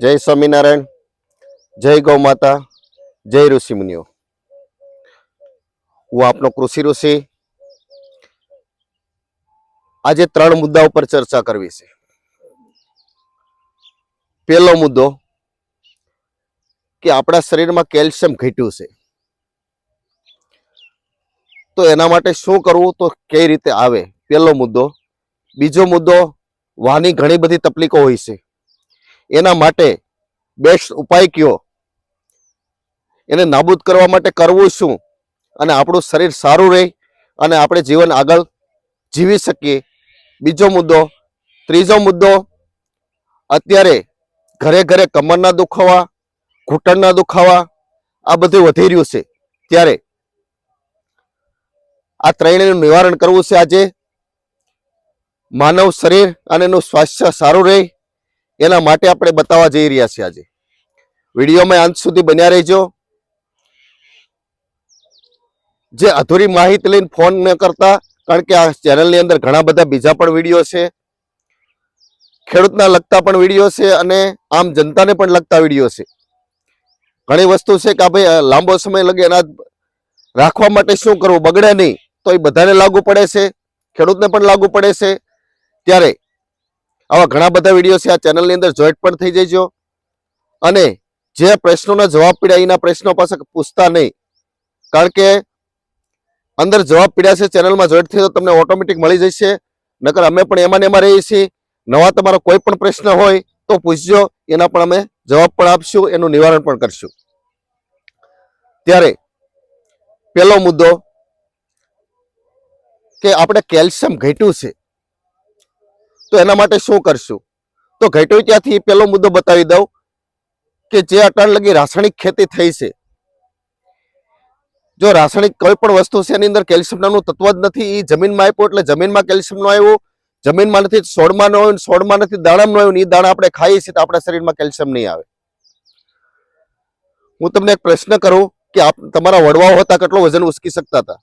જય સ્વામિનારાયણ, જય ગૌ માતા, જય ઋષિ મુનિઓ. હું આપનો કૃષિ ઋષિ. આજે 3 મુદ્દા ઉપર ચર્ચા કરવી છે. પહેલો મુદ્દો કે આપણા શરીરમાં કેલ્શિયમ ઘટ્યું છે, તો એના માટે શું કરવું, તો કઈ રીતે આવે, પહેલો મુદ્દો. બીજો મુદ્દો, વાની ઘણી બધી તકલીફો હોય છે, એના માટે બેસ્ટ ઉપાય કયો, એને નાબૂદ કરવા માટે કરવું શું, અને આપણું શરીર સારું રહે અને આપણે જીવન આગળ જીવી શકીએ. બીજો મુદ્દો. ત્રીજો મુદ્દો, અત્યારે ઘરે ઘરે કમરના દુખાવા, ઘૂંટણના દુખાવા આ બધું વધી રહ્યું છે, ત્યારે આ ત્રણેયનું નિવારણ કરવું છે. આજે માનવ શરીર અને એનું સ્વાસ્થ્ય સારું રહે એના માટે આપણે બતાવવા જઈ રહ્યા છીએ. આજે વિડીયોમાં અંત સુધી બન્યા રહેજો. જે અધૂરી માહિતી લઈને ફોન ન કરતા, કારણ કે આ ચેનલની અંદર ઘણા બધા બીજા પણ વિડીયો છે, ખેડૂતના લગતા પણ વિડીયો છે અને આમ જનતાને પણ લગતા વિડીયો છે. ઘણી વસ્તુ છે કે ભાઈ લાંબો સમય લગે અનાજ રાખવા માટે શું કરવું, બગડે નહીં, તો એ બધાને લાગુ પડે છે, ખેડૂતને પણ લાગુ પડે છે. ત્યારે આવા ઘણા બધા વિડીયો છે, આ ચેનલની અંદર જોઈન્ટ પણ થઈ જજો. અને જે પ્રશ્નોના જવાબ પીડ્યા એના પ્રશ્નો પાસે પૂછતા નહીં, કારણ કે અંદર જવાબ પીડ્યા છે ચેનલમાં જોઈન્ટ થઈ તો તમને ઓટોમેટિક મળી જશે. નકર અમે પણ એમાં ને એમાં રહીએ છીએ. નવા તમારો કોઈ પણ પ્રશ્ન હોય તો પૂછજો, એના પણ અમે જવાબ પણ આપશું, એનું નિવારણ પણ કરશું. ત્યારે પહેલો મુદ્દો કે આપણે કેલ્શિયમ ઘટ્યું છે, તો એના માટે શું કરશું. તો ઘટ્યું ત્યાંથી પહેલો મુદ્દો બતાવી દઉં કે જે અટાણ લગી રાસાયણિક ખેતી થઈ છે, જો રાસાયણિક કોઈ પણ વસ્તુ છે એની અંદર કેલ્શિયમ નામનું તત્વ જ નથી. એ જમીનમાં આપ્યું એટલે જમીનમાં કેલ્શિયમ નો આવ્યું, જમીનમાં નથી છોડમાં ન હોય, છોડમાં નથી દાણામાં ન આવ્યું. એ દાણા આપણે ખાઈએ છીએ તો આપણા શરીરમાં કેલ્શિયમ નહીં આવે. હું તમને એક પ્રશ્ન કરું કે તમારા વડવાઓ હતા કેટલો વજન ઉચકી શકતા હતા,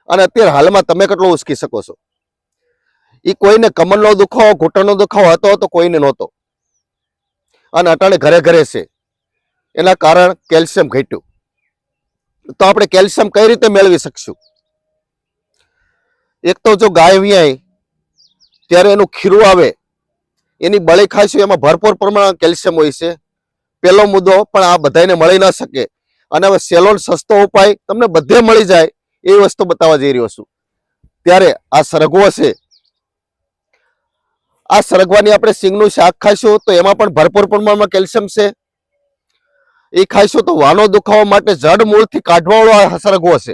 અને અત્યારે હાલમાં તમે કેટલો ઉચકી શકો છો. એ કોઈને કમરનો દુખાવો, ઘૂંટણનો દુખાવો હતો તો કોઈને નહોતો, અને અટાણે ઘરે ઘરે છે. એના કારણ કેલ્શિયમ ઘટ્યું. તો આપણે કેલ્શિયમ કઈ રીતે મેળવી શકશું. એક તો જો ગાય વિયાય ત્યારે એનું ખીરું આવે, એની બળી ખાઈશું, એમાં ભરપૂર પ્રમાણમાં કેલ્શિયમ હોય છે. પહેલો મુદ્દો. પણ આ બધાને મળી ન શકે, અને હવે સહેલો સસ્તો ઉપાય તમને બધે મળી જાય એવી વસ્તુ બતાવવા જઈ રહ્યો છું. ત્યારે આ સરગવો છે, આ સરગવાની આપણે સિંગનું શાક ખાઈશું તો એમાં પણ ભરપૂર પ્રમાણમાં કેલ્શિયમ છે. એ ખાઈશું તો વાનો દુખાવા માટે જડ મૂળથી કાઢવાવાળો આ સરગવો છે.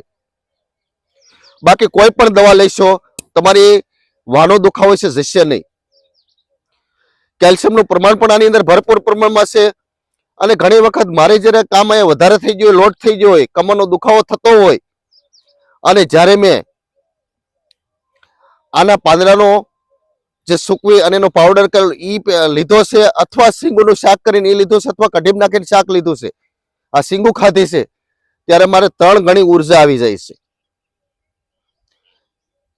બાકી કોઈ પણ દવા લઈશો તમારી વાનો દુખાવો છે જશે નહીં. કેલ્શિયમનું પ્રમાણ પણ આની અંદર ભરપૂર પ્રમાણમાં છે. અને ઘણી વખત મારે જ્યારે કામ અહીંયા વધારે થઈ ગયું, લોડ થઈ ગયો હોય, કમરનો દુખાવો થતો હોય, અને જ્યારે મેં આના પાંદડાનો જે સૂકવી અને એનો પાવડર લીધો છે, અથવા સિંગુનું શાક કરીને એ લીધું છે, અથવા કઢીમ નાખીને શાક લીધું છે, આ સિંગુ ખાધી છે, ત્યારે મારે 3 ગણી ઉર્જા આવી જાય છે.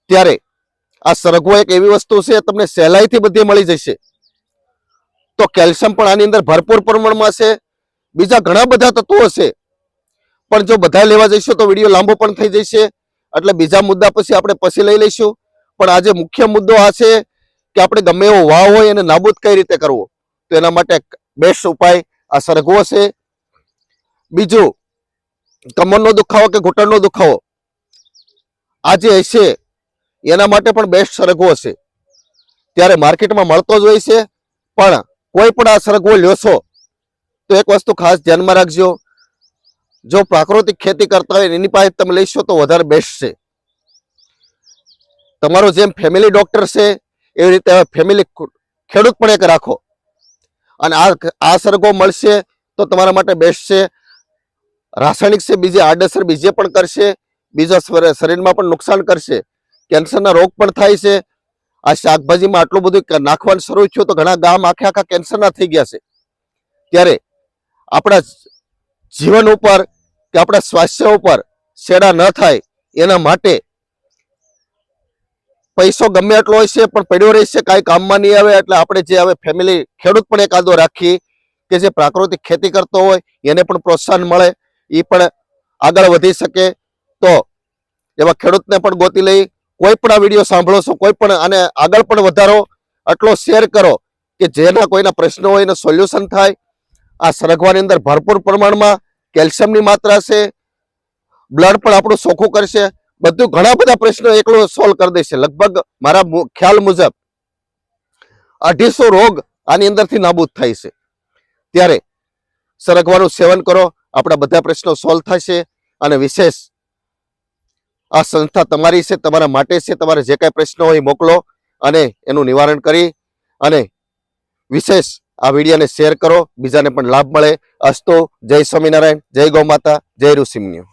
ત્યારે આ સરગવો એક એવી વસ્તુ છે તમને સહેલાઈથી બધી મળી જશે. તો કેલ્શિયમ પણ આની અંદર ભરપૂર પ્રમાણમાં છે. બીજા ઘણા બધા તત્વો છે, પણ જો બધા લેવા જઈશું તો વિડીયો લાંબો પણ થઈ જશે, એટલે બીજા મુદ્દા પછી લઈ લઈશું. પણ આજે મુખ્ય મુદ્દો આ છે કે આપણે ગમે એવો વાવ હોય એને નાબૂદ કઈ રીતે કરવો, તો એના માટે બેસ્ટ ઉપાય આ સરગવો છે. બીજું, કમરનો દુખાવો કે ઘૂંટણનો દુખાવો આજે હશે એના માટે પણ બેસ્ટ સરગવો છે. ત્યારે માર્કેટમાં મળતો જ હોય છે, પણ કોઈ પણ આ સરગવો લ્યોશો તો એક વસ્તુ ખાસ ધ્યાનમાં રાખજો, જો પ્રાકૃતિક ખેતી કરતા હોય એની પાસે તમે લઈશો તો વધારે બેસ્ટ છે. તમારો જેમ ફેમિલી ડોક્ટર છે એવી રીતે ફેમિલી ખેડૂત પણ એક રાખો, અને આ સરગવો મળશે તો તમારા માટે બેસ્ટ છે. રાસાયણિક છે, બીજે આડઅસર બીજે પણ કરશે, બીજા શરીરમાં પણ નુકસાન કરશે, કેન્સરના રોગ પણ થાય છે. આ શાકભાજીમાં આટલું બધું નાખવાનું શરૂ થયું તો ઘણા ગામ આખા કેન્સરના થઈ ગયા છે. ત્યારે આપણા જીવન ઉપર કે આપણા સ્વાસ્થ્ય ઉપર છેડા ન થાય એના માટે પૈસો ગમે એટલો હોય છે પણ પડ્યો રહેશે, કાંઈ કામમાં નહીં આવે. એટલે આપણે જે હવે ફેમિલી ખેડૂત પણ એકાદો રાખી કે જે પ્રાકૃતિક ખેતી કરતો હોય એને પણ પ્રોત્સાહન મળે, એ પણ આગળ વધી શકે. તો એવા ખેડૂતને પણ ગોતી લઈ. કોઈ પણ આ વિડીયો સાંભળો છો, કોઈ પણ આને આગળ પણ વધારો, આટલો શેર કરો કે જેના કોઈના પ્રશ્નો હોય એનું સોલ્યુશન થાય. આ સરગવાની અંદર ભરપૂર પ્રમાણમાં કેલ્શિયમની માત્રા છે, બ્લડ પણ આપણું ચોખ્ખું કરશે, બધું ઘણા બધા પ્રશ્નો એકલો સોલ્વ કરી દેશે. લગભગ મારા ખ્યાલ મુજબ 250 રોગ આની અંદરથી નાબૂદ થાય છે. ત્યારે સરગવાનું સેવન કરો, આપણા બધા પ્રશ્નો સોલ્વ થશે. અને વિશેષ આ સંસ્થા તમારી છે, તમારા માટે છે. તમારે જે કાંઈ પ્રશ્નો હોય મોકલો અને એનું નિવારણ કરી. અને વિશેષ આ વિડીયોને શેર કરો, બીજાને પણ લાભ મળે. અસ્તુ. જય સ્વામિનારાયણ, જય ગૌ માતા, જય ઋષિમુનિઓ.